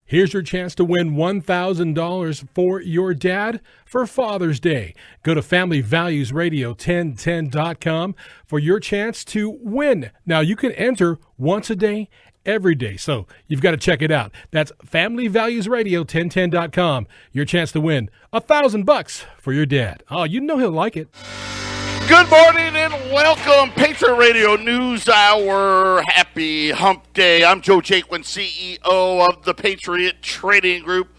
Here's your chance to win $1,000 for your dad for Father's Day. Go to FamilyValuesRadio1010.com for your chance to win. Now, you can enter once a day, every day, so you've got to check it out. That's FamilyValuesRadio1010.com. Your chance to win $1,000 for your dad. Oh, you know he'll like it. Good morning and welcome, Patriot Radio News Hour. Happy Hump Day. I'm Joe Jaquin, CEO of the Patriot Trading Group,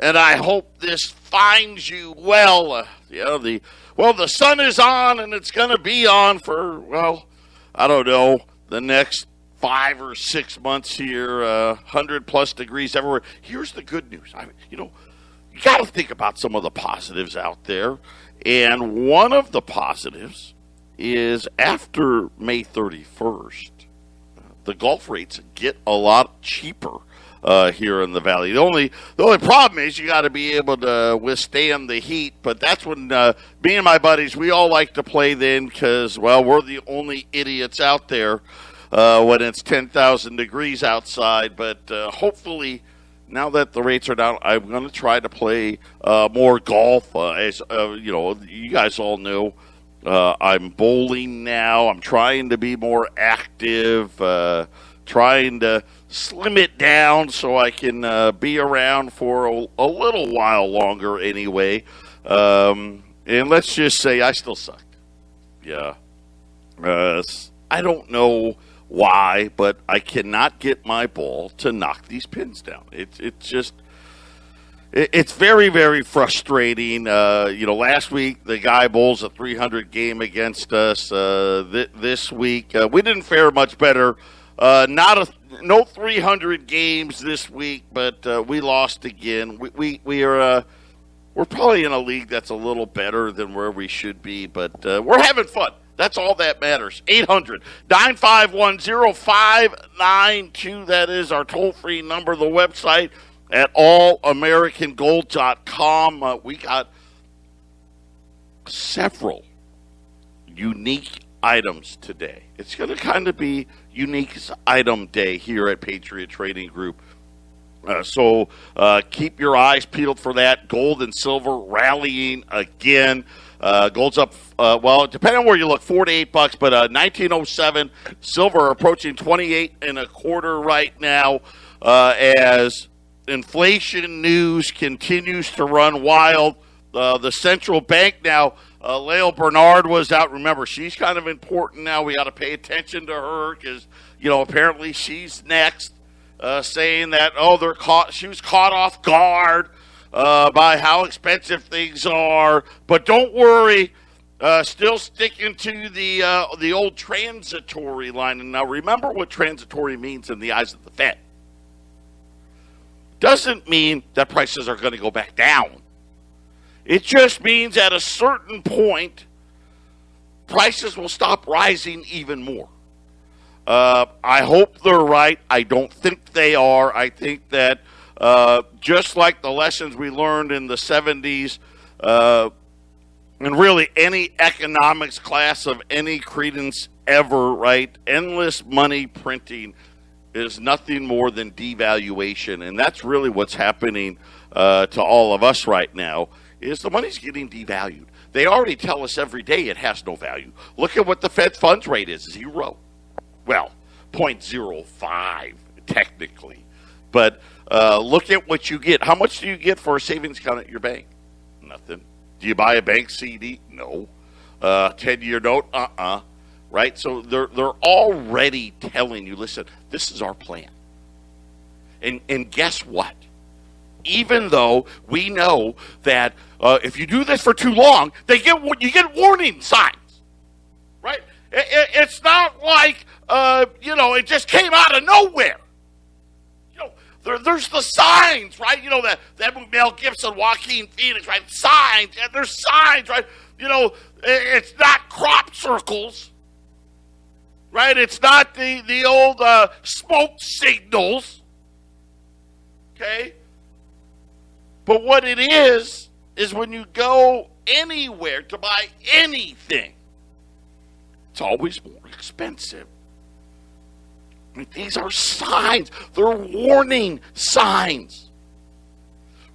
and I hope this finds you well. The sun is on, and it's going to be on for, I don't know, the next 5 or 6 months here, 100-plus degrees everywhere. Here's the good news. You got to think about some of the positives out there. And one of the positives is after May 31st, the Gulf rates get a lot cheaper here in the Valley. The only problem is you got to be able to withstand the heat, but that's when me and my buddies, we all like to play then because, we're the only idiots out there when it's 10,000 degrees outside. But hopefully, now that the rates are down, I'm going to try to play more golf. As you guys all know, I'm bowling now. I'm trying to be more active, trying to slim it down so I can be around for a little while longer anyway. And let's just say I still suck. Yeah. I don't know why, but I cannot get my ball to knock these pins down. It's very, very frustrating. Last week the guy bowls a 300 game against us. This week we didn't fare much better. No 300 games this week, but we lost again. We're probably in a league that's a little better than where we should be, but we're having fun. That's all that matters. 800-951-0592. That is our toll-free number. The website at allamericangold.com. We got several unique items today. It's going to kind of be unique item day here at Patriot Trading Group. So keep your eyes peeled for that. Gold and silver rallying again. Gold's up, depending on where you look, $4 to $8, but 1907. Silver approaching 28 and a quarter right now as inflation news continues to run wild. The central bank now, Lael Bernard was out. Remember, she's kind of important now. We got to pay attention to her because, apparently she's next, saying that, she was caught off guard by how expensive things are, but don't worry, still sticking to the old transitory line. And now remember what transitory means in the eyes of the Fed. Doesn't mean that prices are going to go back down. It just means at a certain point, prices will stop rising even more. I hope they're right. I don't think they are. I think that just like the lessons we learned in the 70s, and really any economics class of any credence ever, right? Endless money printing is nothing more than devaluation. And that's really what's happening to all of us right now, is the money's getting devalued. They already tell us every day it has no value. Look at what the Fed funds rate is, 0. Well, 0.05 technically. But look at what you get. How much do you get for a savings account at your bank? Nothing. Do you buy a bank CD? No. 10-year note? Right? So they're already telling you, listen, this is our plan. And guess what? Even though we know that if you do this for too long, you get warning signs, right? It's not like it just came out of nowhere. There's the signs, right? That Mel Gibson, Joaquin Phoenix, right? Signs, and there's signs, right? It's not crop circles, right? It's not the old smoke signals, okay? But what it is when you go anywhere to buy anything, it's always more expensive. These are signs. They're warning signs.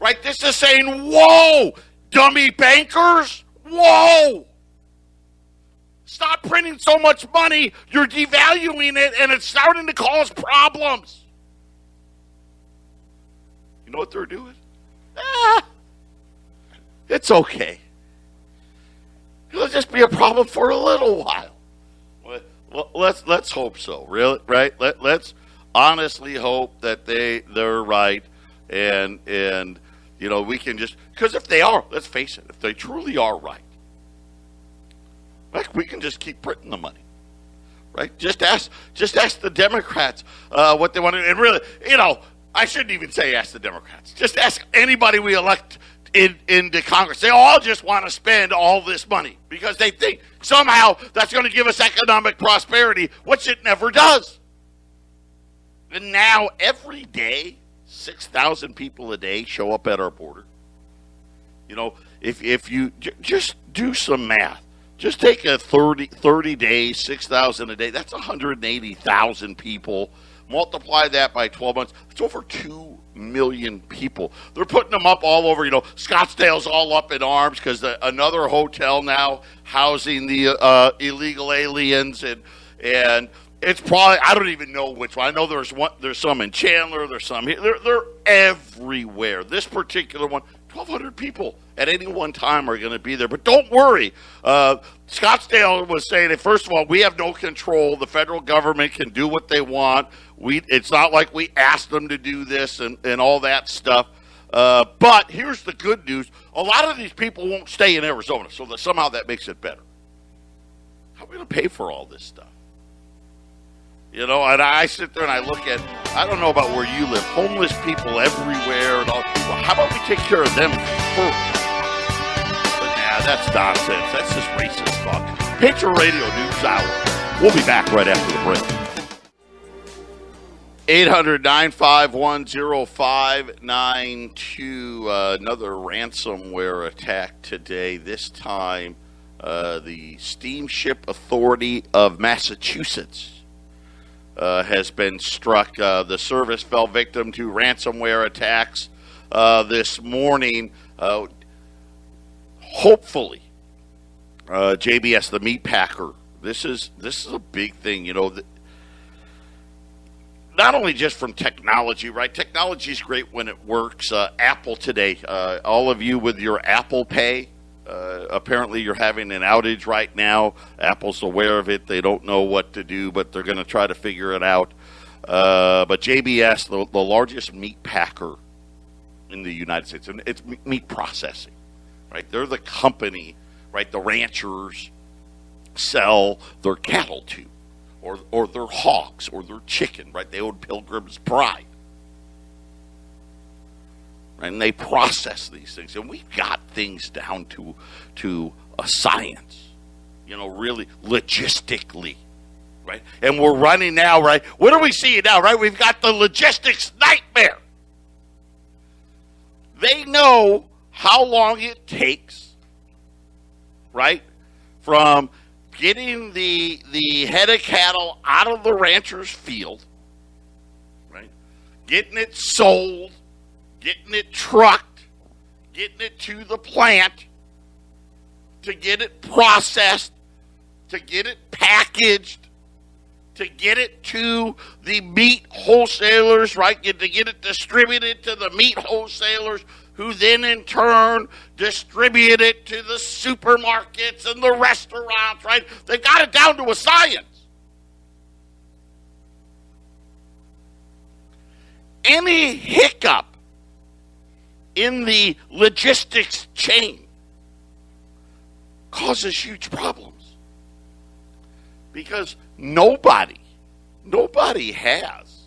right? This is saying, whoa, dummy bankers, whoa. Stop printing so much money. You're devaluing it, and it's starting to cause problems. You know what they're doing? It's okay. It'll just be a problem for a little while. Well, let's hope so. Really, right? Let's honestly hope that they're right, and you know, we can just, because if they are, let's face it, if they truly are right, like, we can just keep printing the money, right? Just ask the Democrats what they want to do. And really, you know, I shouldn't even say ask the Democrats. Just ask anybody we elect into Congress. They all just want to spend all this money because they think somehow that's going to give us economic prosperity, which it never does. And now every day, 6,000 people a day show up at our border. You know, if you just do some math, just take a 30 days, 6,000 a day. That's 180,000 people. Multiply that by 12 months. It's over 2 million people. They're putting them up all over. You know, Scottsdale's all up in arms because another hotel now housing the illegal aliens, and it's probably, I don't even know which one. I know there's some in Chandler. There's some here. They're everywhere. This particular one, 1,200 people at any one time are going to be there. But don't worry. Scottsdale was saying that, first of all, we have no control. The federal government can do what they want. It's not like we asked them to do this and all that stuff. But here's the good news. A lot of these people won't stay in Arizona, so that somehow that makes it better. How are we going to pay for all this stuff? You know, and I sit there and I look at, I don't know about where you live, homeless people everywhere and all. Well, how about we take care of them first? But nah, that's nonsense. That's just racist talk. Patriot Radio News Hour. We'll be back right after the break. 800-951-0592. Another ransomware attack today. This time, the Steamship Authority of Massachusetts has been struck. The service fell victim to ransomware attacks this morning. Hopefully, JBS, the meat packer. This is a big thing. You know, not only just from technology, right? Technology is great when it works. Apple today, all of you with your Apple Pay. Apparently you're having an outage right now. Apple's aware of it. They don't know what to do, but they're going to try to figure it out. But JBS, the largest meat packer in the United States, and it's meat processing, right? They're the company, right, the ranchers sell their cattle to, or their hogs, or their chicken, right? They own Pilgrim's Pride. And they process these things. And we've got things down to a science, you know, really logistically, right? And we're running now, right? What are we seeing now, right? We've got the logistics nightmare. They know how long it takes, right, from getting the head of cattle out of the rancher's field, right, getting it sold, getting it trucked, getting it to the plant, to get it processed, to get it packaged, to get it to the meat wholesalers, right? To get it distributed to the meat wholesalers, who then in turn distribute it to the supermarkets and the restaurants, right? They got it down to a science. Any hiccup in the logistics chain causes huge problems, because nobody has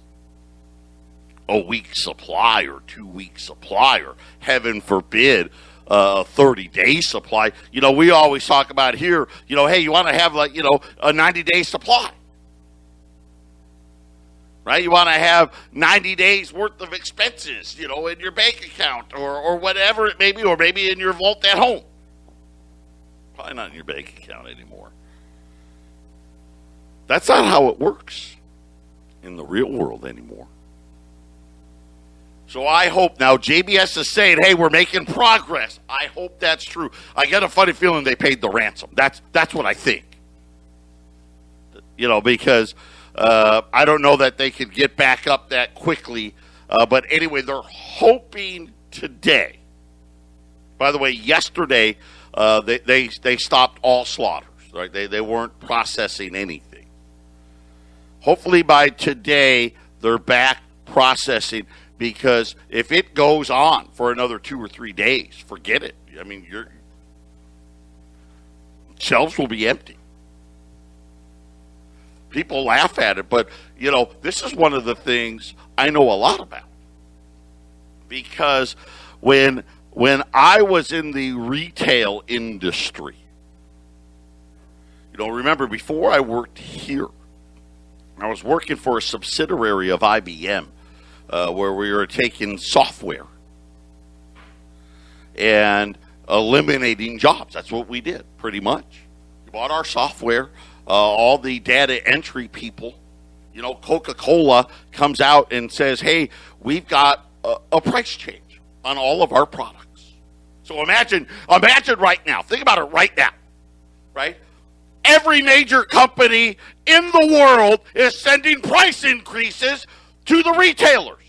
a week supply or 2 week supply, or heaven forbid a 30-day supply. You know, we always talk about here, you know, hey, you want to have, like, you know, a 90-day supply, right? You want to have 90 days worth of expenses, you know, in your bank account, or whatever it may be, or maybe in your vault at home. Probably not in your bank account anymore. That's not how it works in the real world anymore. So I hope now JBS is saying, hey, we're making progress. I hope that's true. I get a funny feeling they paid the ransom. That's what I think. Because I don't know that they could get back up that quickly. But anyway, they're hoping today. By the way, yesterday they stopped all slaughters. Right? They weren't processing anything. Hopefully by today they're back processing, because if it goes on for another 2 or 3 days, forget it. I mean, your shelves will be empty. People laugh at it, but, this is one of the things I know a lot about. Because when I was in the retail industry, remember, before I worked here, I was working for a subsidiary of IBM, where we were taking software and eliminating jobs. That's what we did, pretty much. We bought our software. All the data entry people, Coca-Cola comes out and says, hey, we've got a price change on all of our products. So imagine right now. Think about it right now, right? Every major company in the world is sending price increases to the retailers.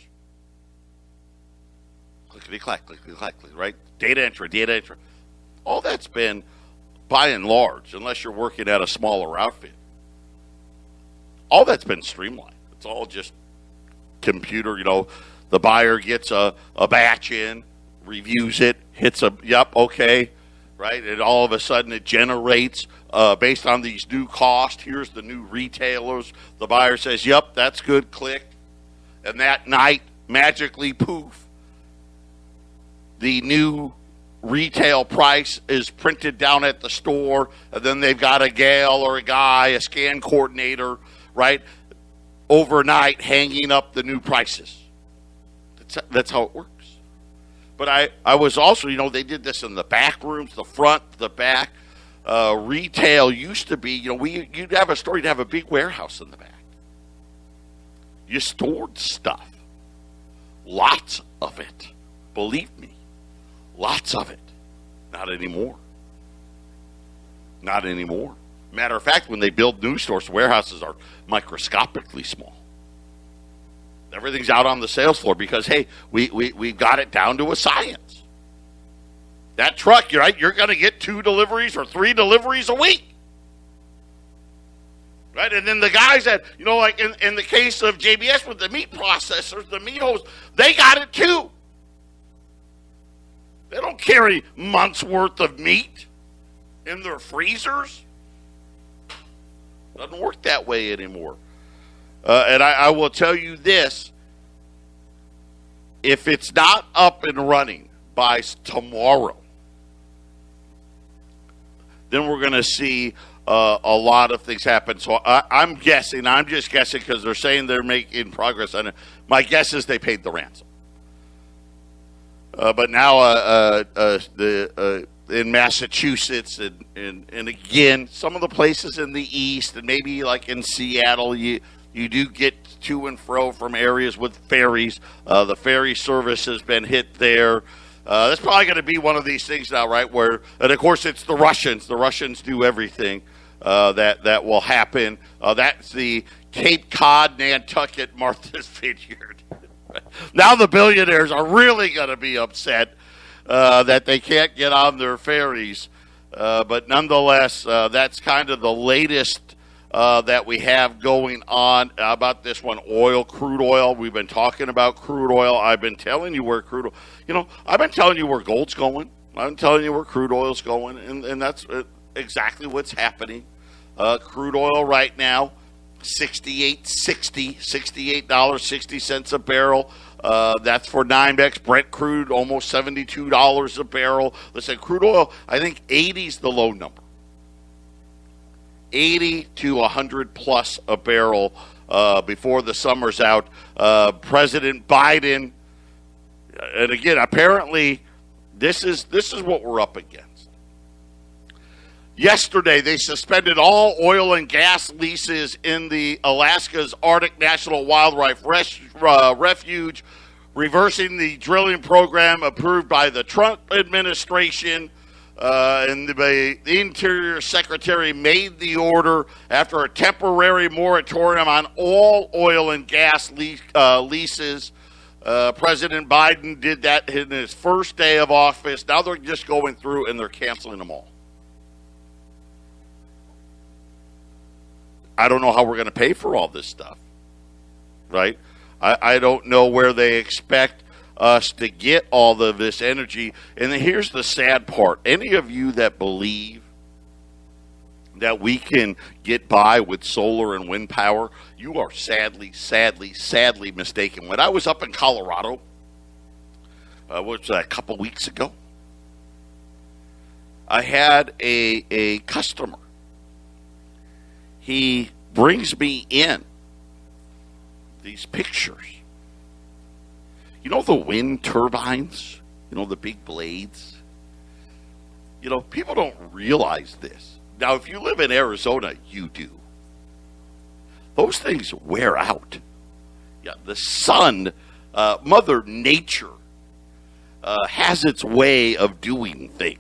Clickety-clack, clickety-clack, right? Data entry. All that's been, by and large, unless you're working at a smaller outfit, all that's been streamlined. It's all just computer. The buyer gets a batch in, reviews it, hits yep, okay, right? And all of a sudden it generates, based on these new costs, here's the new retailers. The buyer says, yep, that's good, click. And that night, magically, poof, the new retail price is printed down at the store, and then they've got a gal or a guy, a scan coordinator, right, overnight hanging up the new prices. That's how it works. But I was also, they did this in the back rooms, the front, the back. Retail used to be, you'd have a store, you'd have a big warehouse in the back. You stored stuff. Lots of it. Believe me. Lots of it. Not anymore. Not anymore. Matter of fact, when they build new stores, warehouses are microscopically small. Everything's out on the sales floor because, hey, we got it down to a science. That truck, you're going to get 2 deliveries or 3 deliveries a week. Right? And then the guys that, like in the case of JBS with the meat processors, the meat hosts, they got it too. They don't carry months' worth of meat in their freezers. Doesn't work that way anymore. And I will tell you this. If it's not up and running by tomorrow, then we're going to see a lot of things happen. So I'm just guessing because they're saying they're making progress on it. My guess is they paid the ransom. But now in Massachusetts and again, some of the places in the east and maybe like in Seattle, you do get to and fro from areas with ferries. The ferry service has been hit there. That's probably going to be one of these things now, right? And of course, it's the Russians. The Russians do everything that will happen. That's the Cape Cod, Nantucket, Martha's Vineyard. Now the billionaires are really going to be upset that they can't get on their ferries. But nonetheless, that's kind of the latest that we have going on. How about this one? Crude oil. We've been talking about crude oil. I've been telling you where crude oil, I've been telling you where gold's going. I've been telling you where crude oil's going. And that's exactly what's happening. Crude oil right now, $68.60 a barrel. That's for NYMEX. Brent crude, almost $72 a barrel. Listen, crude oil, I think 80 is the low number. 80 to 100 plus a barrel before the summer's out. President Biden, and again, apparently this is what we're up against. Yesterday, they suspended all oil and gas leases in the Alaska's Arctic National Wildlife Refuge, reversing the drilling program approved by the Trump administration. And the Interior Secretary made the order after a temporary moratorium on all oil and gas leases. President Biden did that in his first day of office. Now they're just going through and they're canceling them all. I don't know how we're going to pay for all this stuff, right? I don't know where they expect us to get all of this energy. And here's the sad part. Any of you that believe that we can get by with solar and wind power, you are sadly mistaken. When I was up in Colorado, which was a couple weeks ago, I had a customer. He brings me in these pictures. You know the wind turbines? You know, the big blades? You know, people don't realize this. Now, if you live in Arizona, you do. Those things wear out. Yeah, the sun, Mother Nature, has its way of doing things.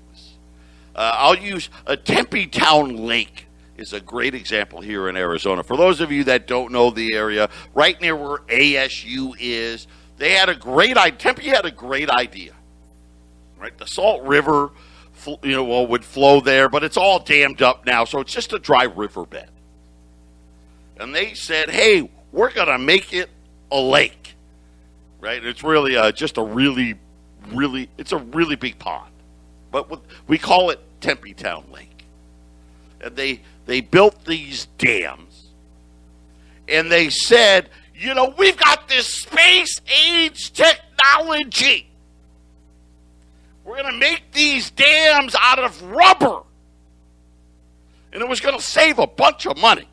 I'll use a Tempe Town Lake is a great example here in Arizona. For those of you that don't know the area, right near where ASU is, they had a great idea. Tempe had a great idea, right? The Salt River, would flow there, but it's all dammed up now, so it's just a dry riverbed. And they said, "Hey, we're gonna make it a lake, right? It's really just a really big pond, but we call it Tempe Town Lake." And they built these dams, and they said, we've got this space-age technology. We're going to make these dams out of rubber. And it was going to save a bunch of money.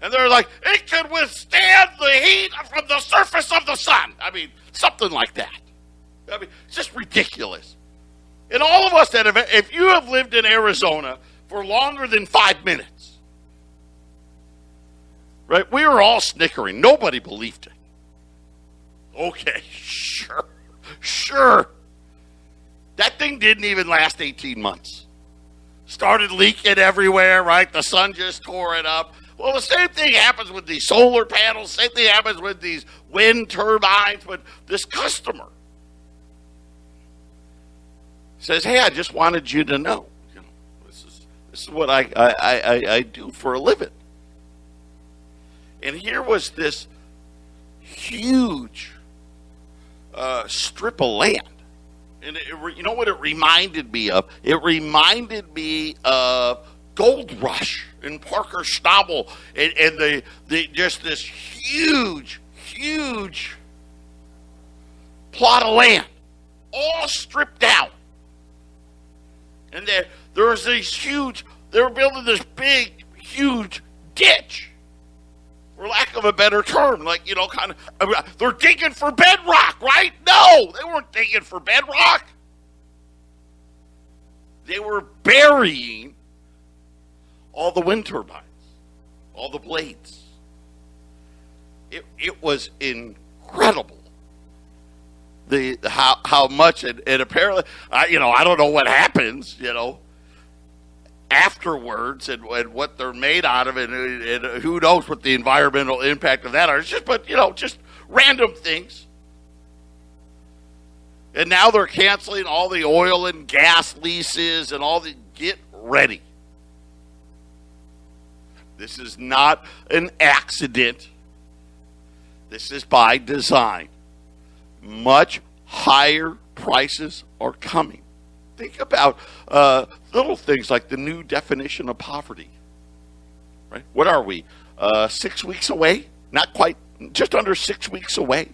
And they're like, it could withstand the heat from the surface of the sun. I mean, something like that. I mean, it's just ridiculous. And all of us if you have lived in Arizona for longer than 5 minutes, right? We were all snickering. Nobody believed it. Okay, sure. That thing didn't even last 18 months. Started leaking everywhere, right? The sun just tore it up. Well, the same thing happens with these solar panels. Same thing happens with these wind turbines. But this customer says, "Hey, I just wanted you to know. This is what I do for a living." And here was this huge strip of land. And you know what it reminded me of? It reminded me of Gold Rush and Parker Staubel and the just this huge plot of land, all stripped out. And there was these they were building this big, huge ditch. For lack of a better term, they're digging for bedrock, right? No, they weren't digging for bedrock. They were burying all the wind turbines, all the blades. It was incredible. How much, and apparently, I don't know what happens, afterwards and what they're made out of, and who knows what the environmental impact of that are. It's just random things. And now they're canceling all the oil and gas leases and get ready. This is not an accident. This is by design. Much higher prices are coming. Think about little things like the new definition of poverty. Right? What are we? 6 weeks away? Not quite. Just under 6 weeks away.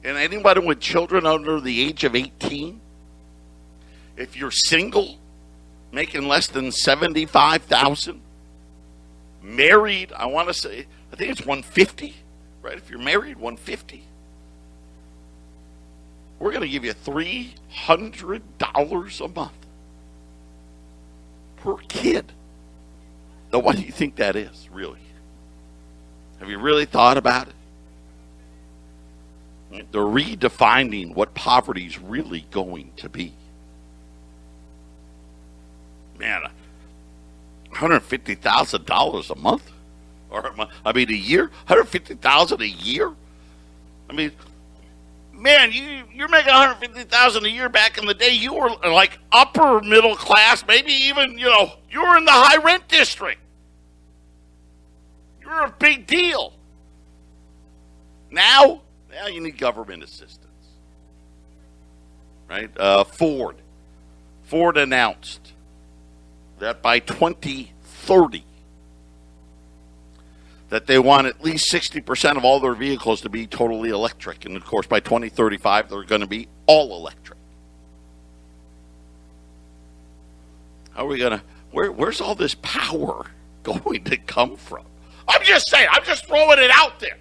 And anybody with children under the age of 18, if you're single, making less than $75,000, married, I think it's $150, right? If you're married, $150. We're going to give you $300 a month per kid. Now, what do you think that is, really? Have you really thought about it? They're redefining what poverty is really going to be. Man, $150,000 a month, a year. $150,000 a year. I mean, man, you're making $150,000 a year. Back in the day, you were like upper middle class, maybe even you were in the high rent district. You're a big deal. Now you need government assistance, right? Ford announced that by 2030 that they want at least 60% of all their vehicles to be totally electric. And, of course, by 2035, they're going to be all electric. How are we going to – where's all this power going to come from? I'm just saying. I'm just throwing it out there.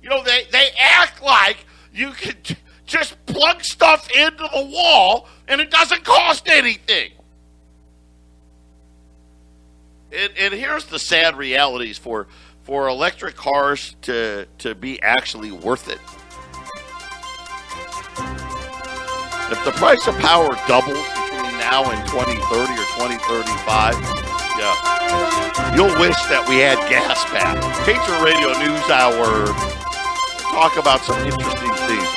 They act like you can just plug stuff into the wall and it doesn't cost anything. And here's the sad realities for electric cars to be actually worth it. If the price of power doubles between now and 2030 or 2035, you'll wish that we had gas back. Patriot Radio News Hour. Talk about some interesting things.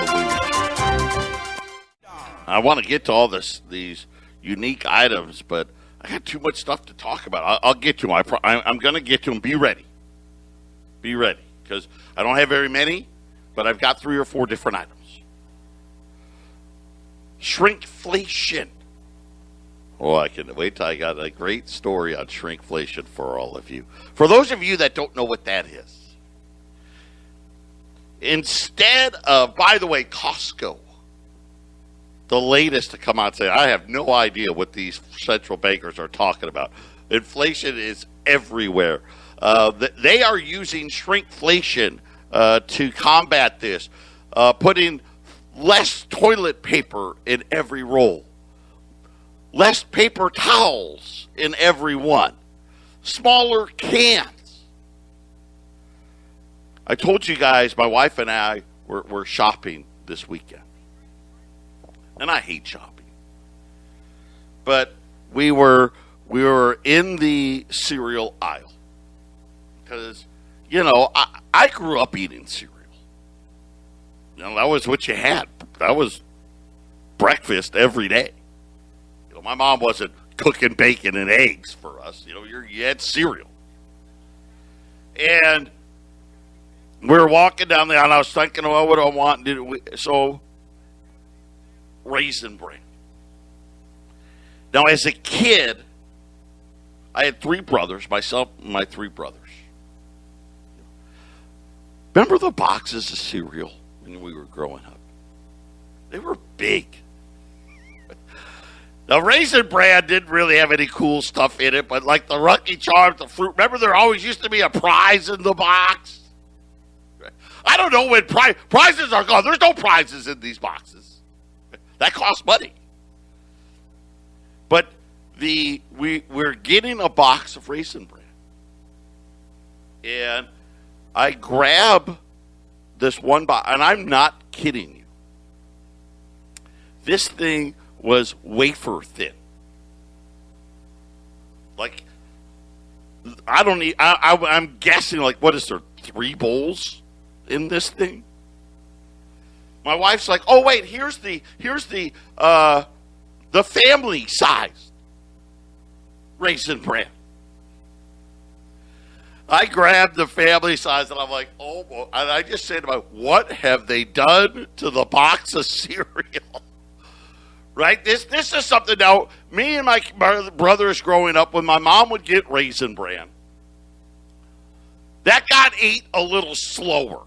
I want to get to all these unique items, but I got too much stuff to talk about. I'll get to them. I'm going to get to them. Be ready. Be ready, because I don't have very many, but I've got 3 or 4 different items. Shrinkflation. Oh, I can wait till I got a great story on shrinkflation for all of you. For those of you that don't know what that is, instead of, by the way, Costco, the latest to come out and say, I have no idea what these central bankers are talking about. Inflation is everywhere. They are using shrinkflation to combat this, putting less toilet paper in every roll, less paper towels in every one, smaller cans. I told you guys, my wife and I were shopping this weekend. And I hate shopping. But we were in the cereal aisle. Because, I grew up eating cereal. That was what you had. That was breakfast every day. My mom wasn't cooking bacon and eggs for us. You had cereal. And we were walking down there, and I was thinking, well, what do I want? So, raisin bran. Now, as a kid, I had 3 brothers, myself and my 3 brothers. Remember the boxes of cereal when we were growing up? They were big. Now, Raisin Bran didn't really have any cool stuff in it, but like the Lucky Charms, the fruit, remember there always used to be a prize in the box? I don't know when prizes are gone. There's no prizes in these boxes. That costs money. But we're getting a box of Raisin Bran. And I grab this one box, and I'm not kidding you. This thing was wafer thin. Like, I'm guessing, like, what is there, 3 bowls in this thing? My wife's like, oh wait, here's the family size Raisin Bran. I grabbed the family size and I'm like, oh boy. And I just said to myself, what have they done to the box of cereal? Right? This is something. Now, me and my brothers growing up, when my mom would get Raisin Bran, that got ate a little slower,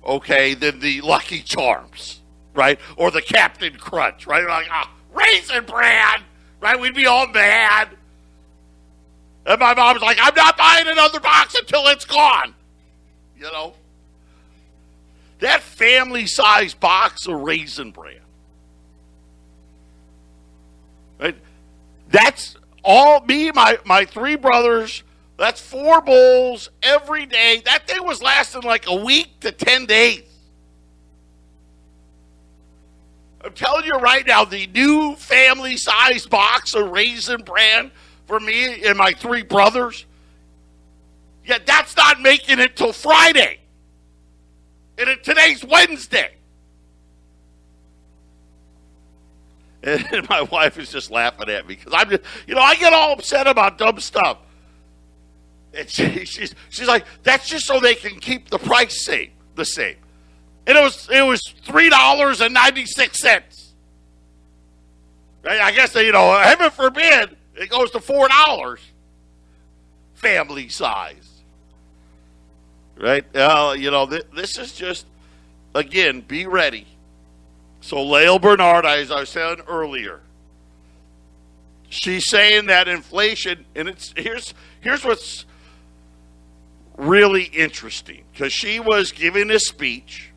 okay, than the Lucky Charms, right? Or the Captain Crunch, right? Like, Raisin Bran, right? We'd be all mad. And my mom's like, I'm not buying another box until it's gone. You know? That family-sized box of Raisin Bran. Right? That's all me, my 3 brothers. That's 4 bowls every day. That thing was lasting like a week to 10 days. telling you right now, the new family-sized box of Raisin Bran for me and my 3 brothers, yeah, that's not making it till Friday. And today's Wednesday. And my wife is just laughing at me because I'm just, I get all upset about dumb stuff. And she's like, that's just so they can keep the price the same. And it was $3.96. I guess heaven forbid it goes to $4. Family size. Right? This is just, again, be ready. So Lael Bernard, as I was saying earlier, she's saying that inflation, and here's what's really interesting, because she was giving a speech,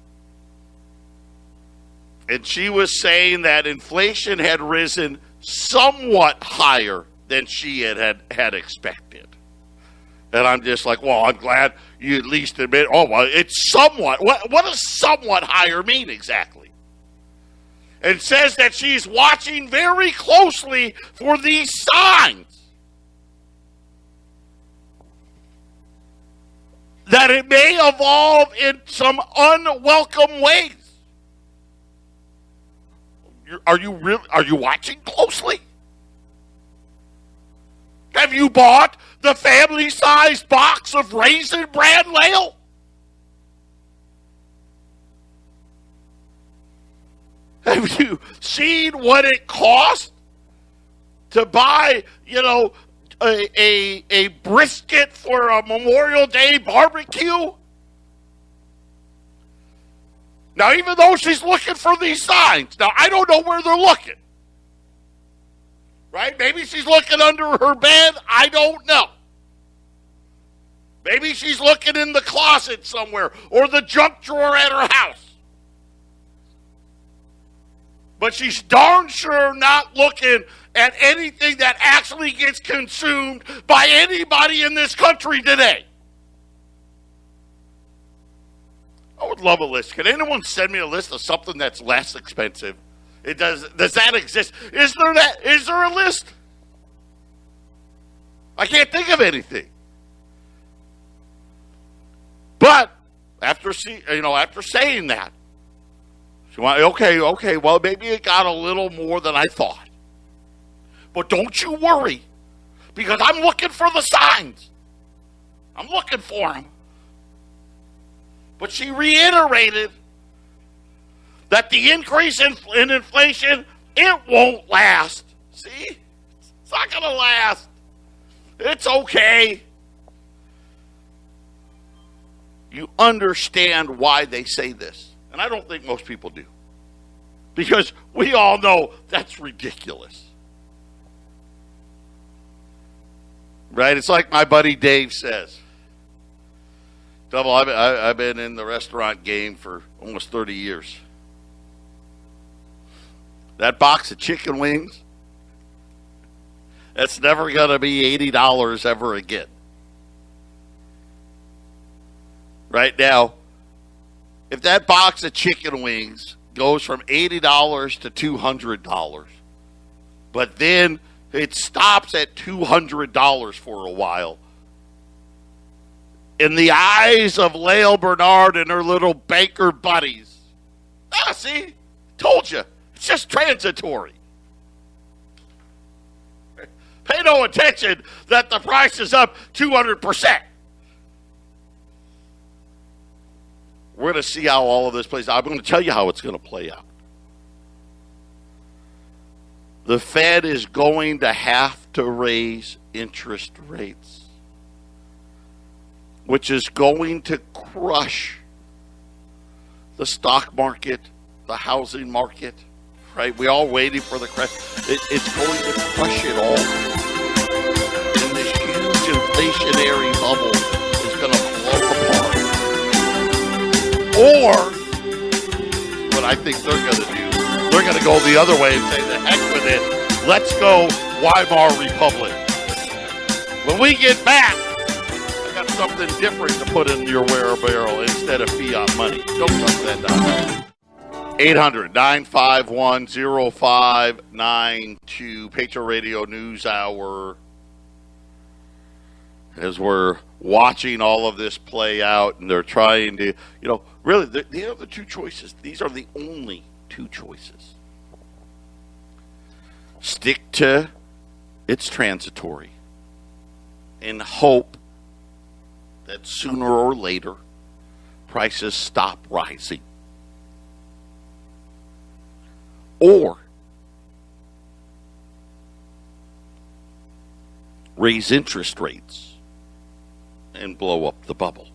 and she was saying that inflation had risen somewhat higher than she had expected. And I'm just like, well, I'm glad you at least admit, it's somewhat. What does somewhat higher mean exactly? And says that she's watching very closely for these signs that it may evolve in some unwelcome ways. Are you watching closely? Have you bought the family-sized box of Raisin Bran, Lael? Have you seen what it costs to buy, a brisket for a Memorial Day barbecue? Now, even though she's looking for these signs, now I don't know where they're looking. Right? Maybe she's looking under her bed. I don't know. Maybe she's looking in the closet somewhere or the junk drawer at her house. But she's darn sure not looking at anything that actually gets consumed by anybody in this country today. I would love a list. Can anyone send me a list of something that's less expensive? Does that exist? Is there a list? I can't think of anything. But after saying that, she went, okay, well, maybe it got a little more than I thought. But don't you worry, because I'm looking for the signs. I'm looking for them. But she reiterated that the increase in inflation, it won't last. See? It's not going to last. It's okay. You understand why they say this. And I don't think most people do. Because we all know that's ridiculous. Right? It's like my buddy Dave says. Double, I've been in the restaurant game for almost 30 years. That box of chicken wings, that's never going to be $80 ever again. Right now, if that box of chicken wings goes from $80 to $200, but then it stops at $200 for a while, in the eyes of Lael Bernard and her little banker buddies, see, told you. It's just transitory. Pay no attention that the price is up 200%. We're going to see how all of this plays out. I'm going to tell you how it's going to play out. The Fed is going to have to raise interest rates, which is going to crush the stock market, the housing market. Right? We're all waiting for the crash. It's going to crush it all. And this huge inflationary bubble is going to blow apart. Or, what I think they're going to do, they're going to go the other way and say, the heck with it. Let's go Weimar Republic. When we get back, I got something different to put in your wheelbarrow instead of fiat money. Don't touch that down. 800-951-0592. Patriot Radio News Hour. As we're watching all of this play out, and they're trying to, really, these are the two choices. These are the only two choices. Stick to it's transitory and hope that sooner or later prices stop rising. Or raise interest rates and blow up the bubble.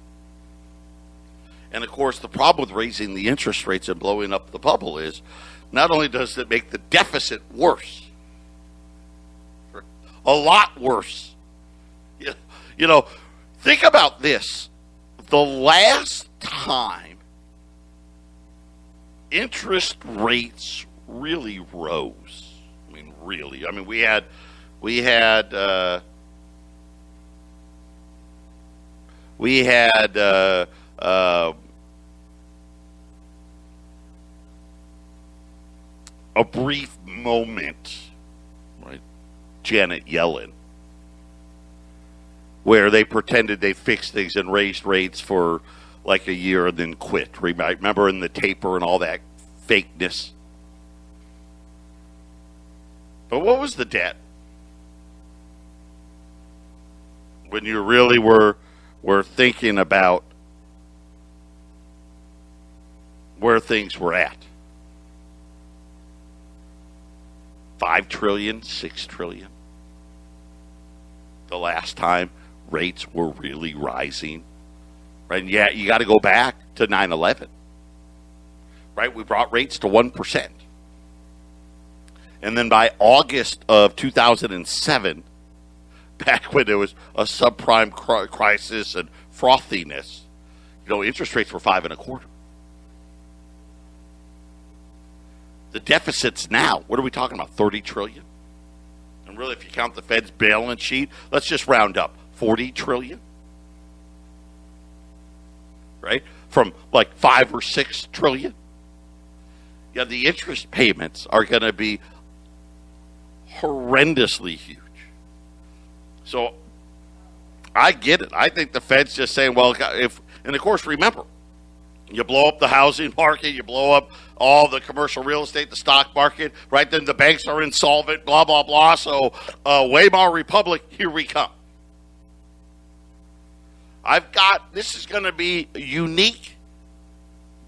And of course, the problem with raising the interest rates and blowing up the bubble is not only does it make the deficit worse, a lot worse. Think about this. The last time interest rates really rose, we had a brief moment, right? Janet Yellen, where they pretended they fixed things and raised rates for like a year and then quit. Remember in the taper and all that fakeness? But what was the debt? When you really were thinking about where things were at. 5 trillion, 6 trillion. The last time rates were really rising. Right? And yeah, you got to go back to 9/11. Right? We brought rates to 1%. And then by August of 2007, back when there was a subprime crisis and frothiness, interest rates were 5.25%. The deficits now, what are we talking about? 30 trillion? And really, if you count the Fed's balance sheet, let's just round up 40 trillion. Right? From like 5 or 6 trillion. Yeah, the interest payments are going to be horrendously huge. So I get it. I think the Fed's just saying, well, and of course, remember, you blow up the housing market, you blow up all the commercial real estate, the stock market, right? Then the banks are insolvent, blah, blah, blah. So Weimar Republic, here we come. This is going to be a unique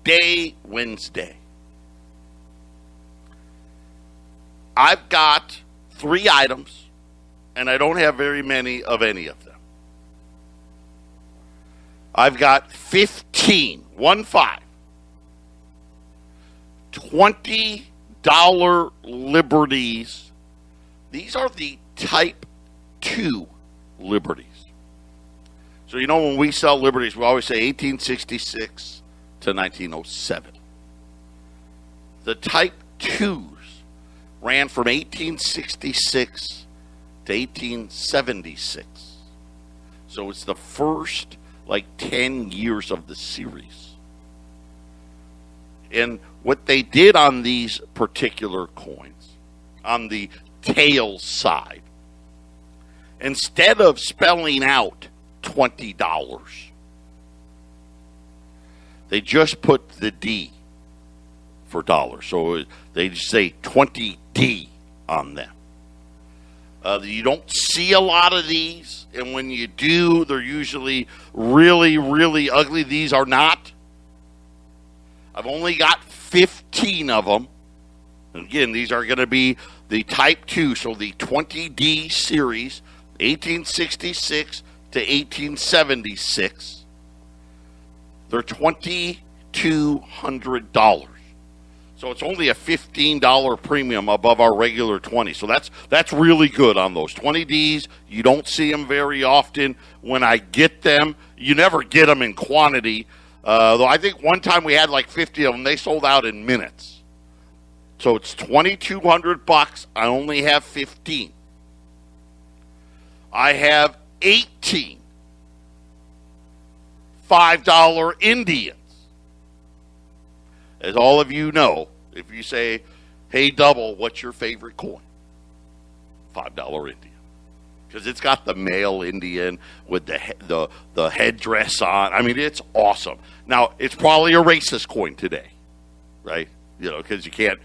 day Wednesday. I've got 3 items, and I don't have very many of any of them. I've got 15, $20 liberties. These are the type 2 liberties. So, when we sell liberties, we always say 1866 to 1907. The type 2s ran from 1866 to 1876. So it's the first 10 years of the series. And what they did on these particular coins, on the tail side, instead of spelling out $20, they just put the D for dollars. So they just say 20D on them. You don't see a lot of these, and when you do, they're usually really, really ugly. These are not. I've only got 15 of them. And again, these are going to be the Type 2, so the 20D series, 1866 to 1876. They're $2,200. So it's only a $15 premium above our regular 20. So that's really good on those 20Ds. You don't see them very often. When I get them, you never get them in quantity. Though I think one time we had 50 of them. They sold out in minutes. So it's $2,200. I only have 15. I have 18 $5 Indians. as all of you know, if you say, hey, double, what's your favorite coin? $5 Indian. Because it's got the male Indian with the headdress on. I mean, it's awesome. Now, it's probably a racist coin today, right? You know, because you can't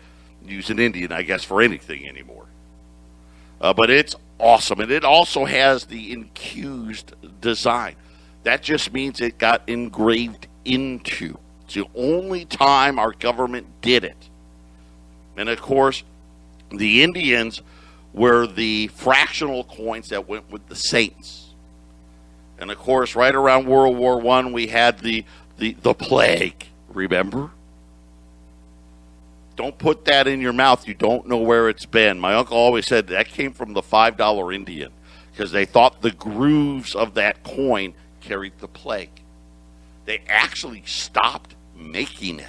use an Indian, I guess, for anything anymore. But it's awesome. And it also has the infused design. That just means it got engraved into. It's the only time our government did it. And, of course, the Indians were the fractional coins that went with the saints. And, of course, right around World War I, we had the plague, remember? Don't put that in your mouth. You don't know where it's been. My uncle always said that came from the $5 Indian because they thought the grooves of that coin carried the plague. They actually stopped making it.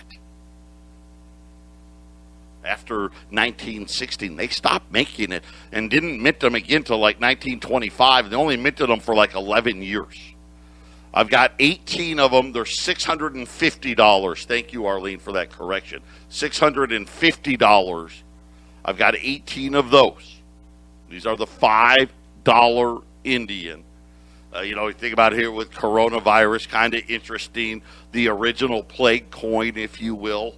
After 1916, they stopped making it and didn't mint them again until like 1925. They only minted them for like 11 years. I've got 18 of them. They're $650. Thank you, Arlene, for that correction. $650. I've got 18 of those. These are the $5 Indian. You think about here with coronavirus, kind of interesting. The original plague coin, if you will.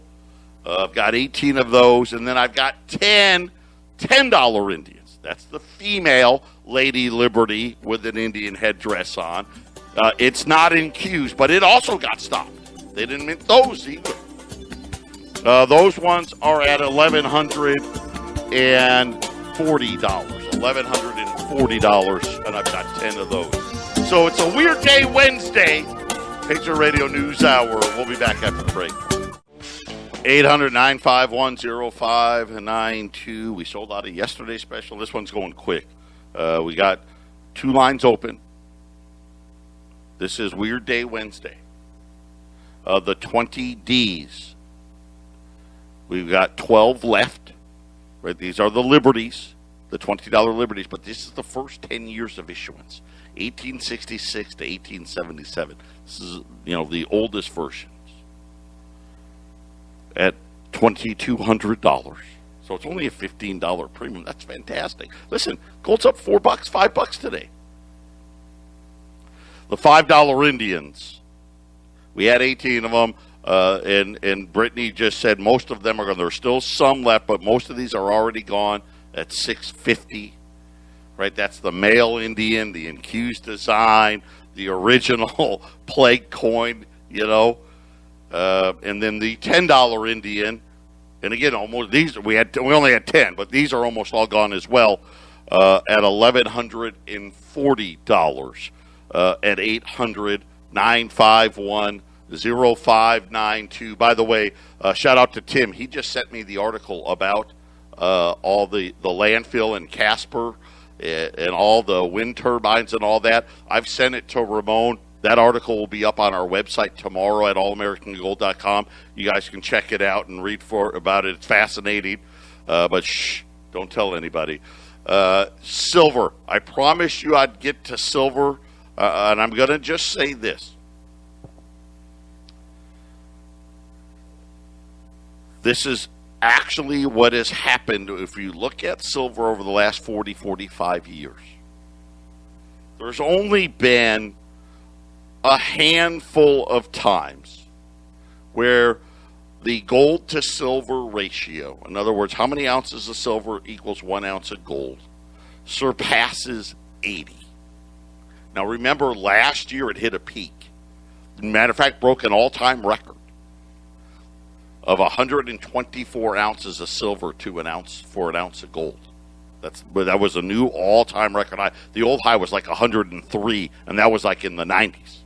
I've got 18 of those, and then I've got 10 $10 Indians. That's the female Lady Liberty with an Indian headdress on. It's not in queues, but it also got stopped. They didn't mint those either. Those ones are at $1,140. $1,140, and I've got 10 of those. So it's a Weird Day Wednesday. Patriot Radio News Hour. We'll be back after the break. 800-951-0592. We sold out of yesterday's special. This one's going quick. We got 2 lines open. This is Weird Day Wednesday. The 20 Ds. We've got 12 left. Right? These are the Liberties, the $20 Liberties, but this is the first 10 years of issuance, 1866 to 1877. This is, the oldest versions at $2,200. So it's only a $15 premium. That's fantastic. Listen, gold's up $4, $5 today. The $5 Indians. We had 18 of them, and Brittany just said most of them are gone. There's still some left, but most of these are already gone at $650. Right? That's the male Indian, the infused design, the original plague coin, and then the $10 Indian. And again, almost these we only had 10, but these are almost all gone as well at $1,140. At 800-951-0592. By the way, shout out to Tim. He just sent me the article about all the landfill in Casper and all the wind turbines and all that. I've sent it to Ramon. That article will be up on our website tomorrow at allamericangold.com. You guys can check it out and read about it. It's fascinating. But don't tell anybody. Silver. I promised you I'd get to silver. And I'm going to just say this. This is actually what has happened if you look at silver over the last 40, 45 years. There's only been a handful of times where the gold to silver ratio, in other words, how many ounces of silver equals 1 ounce of gold, surpasses 80. Now, remember, last year it hit a peak. Matter of fact, broke an all-time record of 124 ounces of silver to an ounce of gold. That was a new all-time record high. The old high was like 103, and that was like in the 90s.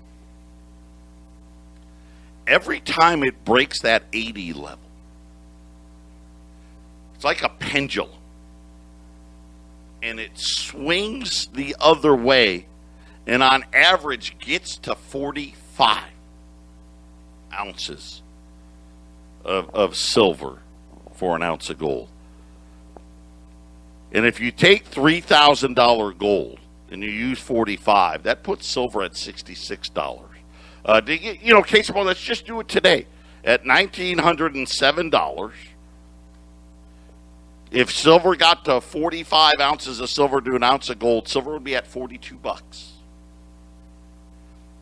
Every time it breaks that 80 level, it's like a pendulum, and it swings the other way. And on average gets to 45 ounces of silver for an ounce of gold. And if you take $3,000 gold and you use 45, that puts silver at $66. Case in point, let's just do it today. at $1,907. If silver got to 45 ounces of silver to an ounce of gold, silver would be at $42.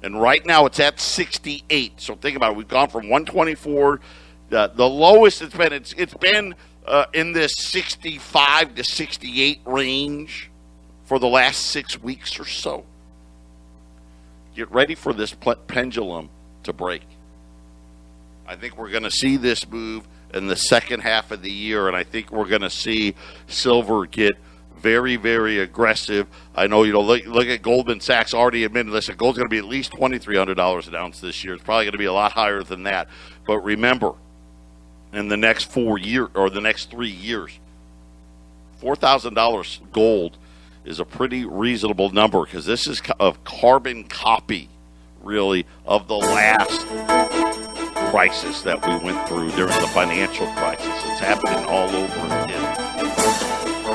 And right now it's at 68. So think about it. We've gone from 124. The lowest it's been in this 65 to 68 range for the last 6 weeks or so. Get ready for this pendulum to break. I think we're going to see this move in the second half of the year, and I think we're going to see silver get very, very aggressive. I know, look at Goldman Sachs already admitted, listen, gold's going to be at least $2,300 an ounce this year. It's probably going to be a lot higher than that. But remember, in the next 4 years or the next 3 years, $4,000 gold is a pretty reasonable number because this is a carbon copy, really, of the last crisis that we went through during the financial crisis. It's happening all over again.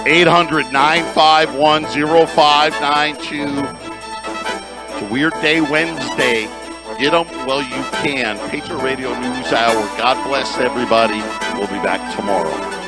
800-951-0592. It's a Weird Day Wednesday. Get them while you can. Patriot Radio News Hour. God bless everybody. We'll be back tomorrow.